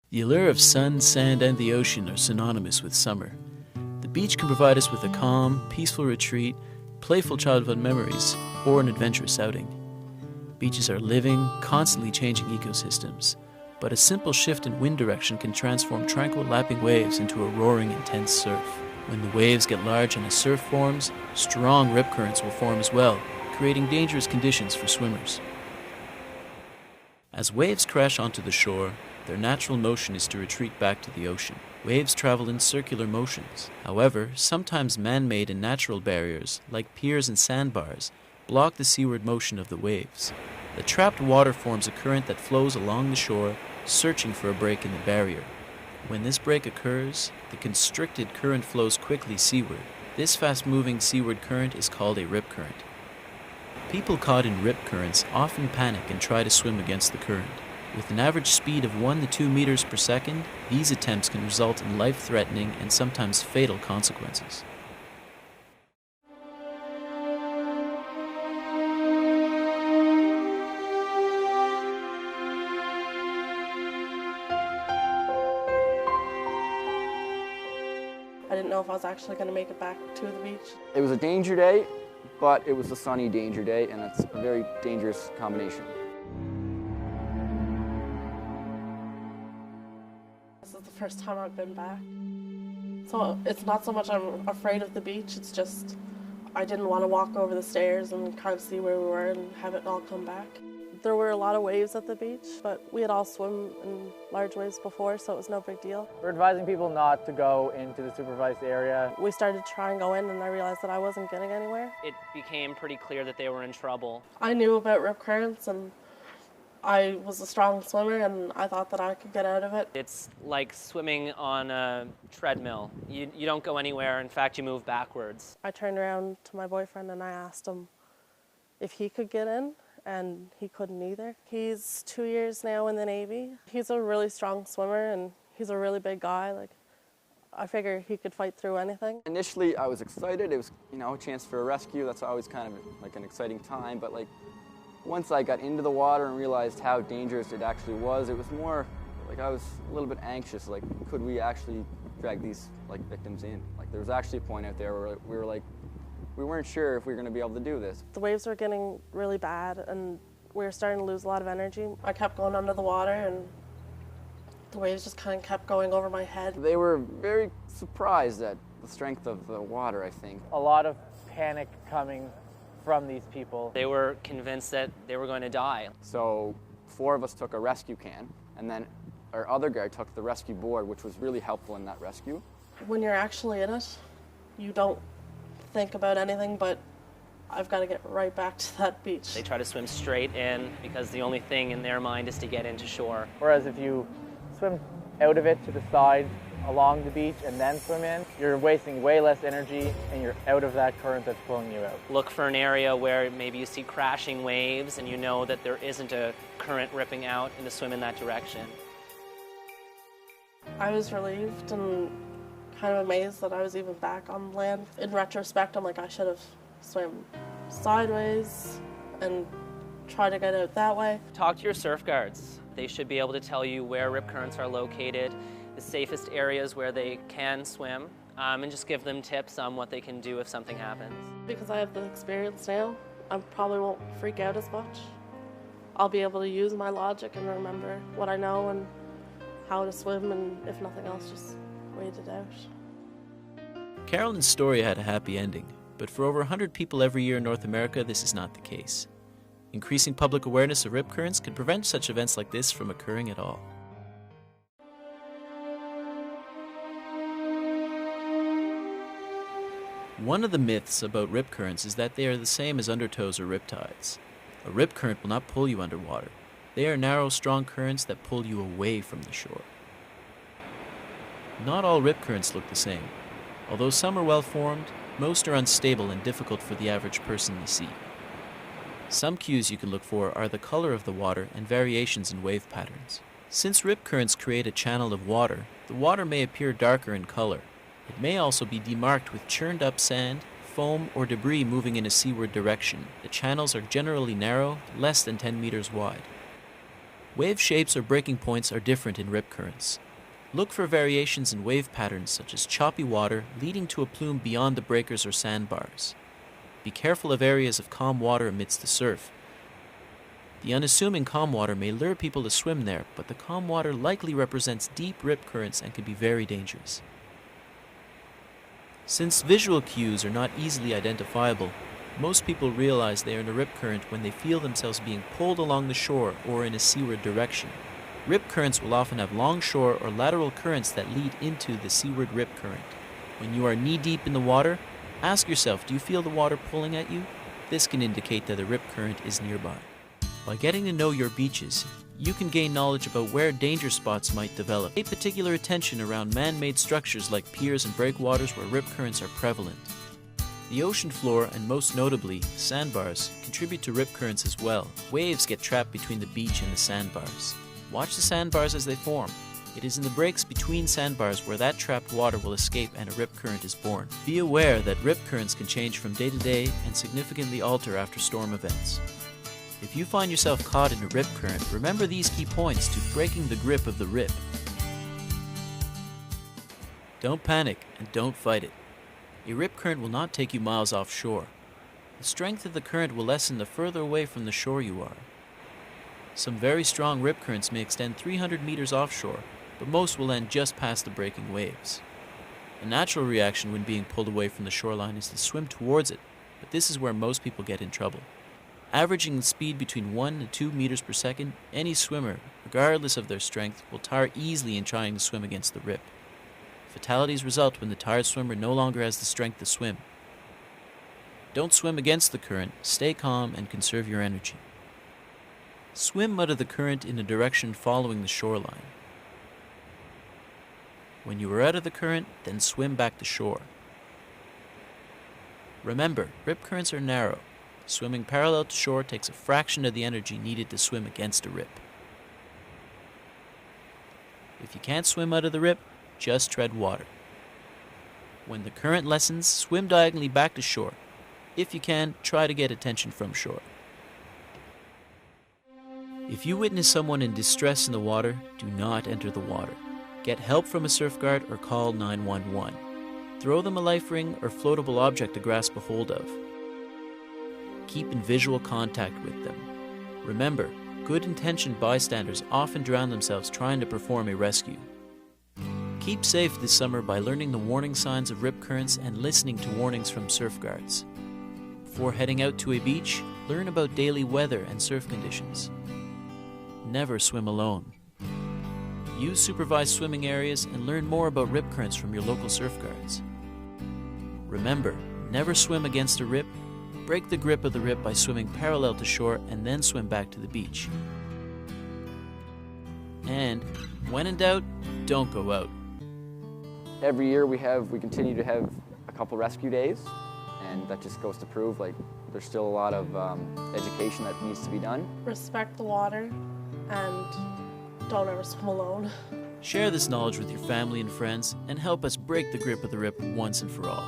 The allure of sun, sand, and the ocean are synonymous with summer. The beach can provide us with a calm, peaceful retreat, playful childhood memories, or an adventurous outing. Beaches are living, constantly changing ecosystems, but a simple shift in wind direction can transform tranquil lapping waves into a roaring, intense surf. When the waves get large and a surf forms, strong rip currents will form as well, creating dangerous conditions for swimmers. As waves crash onto the shore, their natural motion is to retreat back to the ocean. Waves travel in circular motions. However, sometimes man-made and natural barriers, like piers and sandbars, block the seaward motion of the waves. The trapped water forms a current that flows along the shore, searching for a break in the barrier. When this break occurs, the constricted current flows quickly seaward. This fast-moving seaward current is called a rip current. People caught in rip currents often panic and try to swim against the current. With an average speed of 1 to 2 meters per second, these attempts can result in life-threatening and sometimes fatal consequences. I didn't know if I was actually going to make it back to the beach. It was a danger day, but it was a sunny danger day, and that's a very dangerous combination. This is the first time I've been back. So it's not so much I'm afraid of the beach, it's just I didn't want to walk over the stairs and kind of see where we were and have it all come back. There were a lot of waves at the beach, but we had all swum in large waves before, so it was no big deal. We're advising people not to go into the supervised area. We started to try and go in, and I realized that I wasn't getting anywhere. It became pretty clear that they were in trouble. I knew about rip currents, and I was a strong swimmer, and I thought that I could get out of it. It's like swimming on a treadmill. You don't go anywhere. In fact, you move backwards. I turned around to my boyfriend and I asked him if he could get in, and he couldn't either. He's 2 years now in the Navy. He's a really strong swimmer, and he's a really big guy. I figure he could fight through anything. Initially, I was excited. It was, a chance for a rescue. That's always kind of like an exciting time. But once I got into the water and realized how dangerous it actually was, it was more like I was a little bit anxious. Could we actually drag these victims in? There was actually a point out there where we weren't sure if we were going to be able to do this. The waves were getting really bad, and we were starting to lose a lot of energy. I kept going under the water, and the waves just kind of kept going over my head. They were very surprised at the strength of the water, I think. A lot of panic coming from these people. They were convinced that they were going to die. So 4 of us took a rescue can, and then our other guy took the rescue board, which was really helpful in that rescue. When you're actually in it, you don't think about anything but I've got to get right back to that beach. They try to swim straight in because the only thing in their mind is to get into shore. Whereas if you swim out of it to the side along the beach and then swim in, you're wasting way less energy and you're out of that current that's pulling you out. Look for an area where maybe you see crashing waves and you know that there isn't a current ripping out and to swim in that direction. I was relieved and kind of amazed that I was even back on land. In retrospect, I'm like, I should have swam sideways and tried to get out that way. Talk to your surf guards. They should be able to tell you where rip currents are located, the safest areas where they can swim, and just give them tips on what they can do if something happens. Because I have the experience now, I probably won't freak out as much. I'll be able to use my logic and remember what I know and how to swim, and if nothing else, just wait it out. Carolyn's story had a happy ending, but for over 100 people every year in North America, this is not the case. Increasing public awareness of rip currents could prevent such events like this from occurring at all. One of the myths about rip currents is that they are the same as undertows or riptides. A rip current will not pull you underwater. They are narrow, strong currents that pull you away from the shore. Not all rip currents look the same. Although some are well formed, most are unstable and difficult for the average person to see. Some cues you can look for are the color of the water and variations in wave patterns. Since rip currents create a channel of water, the water may appear darker in color. It may also be demarked with churned up sand, foam, or debris moving in a seaward direction. The channels are generally narrow, less than 10 meters wide. Wave shapes or breaking points are different in rip currents. Look for variations in wave patterns such as choppy water leading to a plume beyond the breakers or sandbars. Be careful of areas of calm water amidst the surf. The unassuming calm water may lure people to swim there, but the calm water likely represents deep rip currents and can be very dangerous. Since visual cues are not easily identifiable, most people realize they are in a rip current when they feel themselves being pulled along the shore or in a seaward direction. Rip currents will often have longshore or lateral currents that lead into the seaward rip current. When you are knee-deep in the water, ask yourself, do you feel the water pulling at you? This can indicate that a rip current is nearby. By getting to know your beaches, you can gain knowledge about where danger spots might develop. Pay particular attention around man-made structures like piers and breakwaters where rip currents are prevalent. The ocean floor, and most notably, sandbars, contribute to rip currents as well. Waves get trapped between the beach and the sandbars. Watch the sandbars as they form. It is in the breaks between sandbars where that trapped water will escape and a rip current is born. Be aware that rip currents can change from day to day and significantly alter after storm events. If you find yourself caught in a rip current, remember these key points to breaking the grip of the rip. Don't panic and don't fight it. A rip current will not take you miles offshore. The strength of the current will lessen the further away from the shore you are. Some very strong rip currents may extend 300 meters offshore, but most will end just past the breaking waves. A natural reaction when being pulled away from the shoreline is to swim towards it, but this is where most people get in trouble. Averaging the speed between 1 and 2 meters per second, any swimmer, regardless of their strength, will tire easily in trying to swim against the rip. Fatalities result when the tired swimmer no longer has the strength to swim. Don't swim against the current, stay calm and conserve your energy. Swim out of the current in a direction following the shoreline. When you are out of the current, then swim back to shore. Remember, rip currents are narrow. Swimming parallel to shore takes a fraction of the energy needed to swim against a rip. If you can't swim out of the rip, just tread water. When the current lessens, swim diagonally back to shore. If you can, try to get attention from shore. If you witness someone in distress in the water, do not enter the water. Get help from a surf guard or call 911. Throw them a life ring or floatable object to grasp a hold of. Keep in visual contact with them. Remember, good-intentioned bystanders often drown themselves trying to perform a rescue. Keep safe this summer by learning the warning signs of rip currents and listening to warnings from surf guards. Before heading out to a beach, learn about daily weather and surf conditions. Never swim alone. Use supervised swimming areas and learn more about rip currents from your local surf guards. Remember, never swim against a rip. Break the grip of the rip by swimming parallel to shore and then swim back to the beach. And when in doubt, don't go out. Every year we continue to have a couple rescue days, and that just goes to prove there's still a lot of education that needs to be done. Respect the water and don't ever swim alone. Share this knowledge with your family and friends and help us break the grip of the rip once and for all.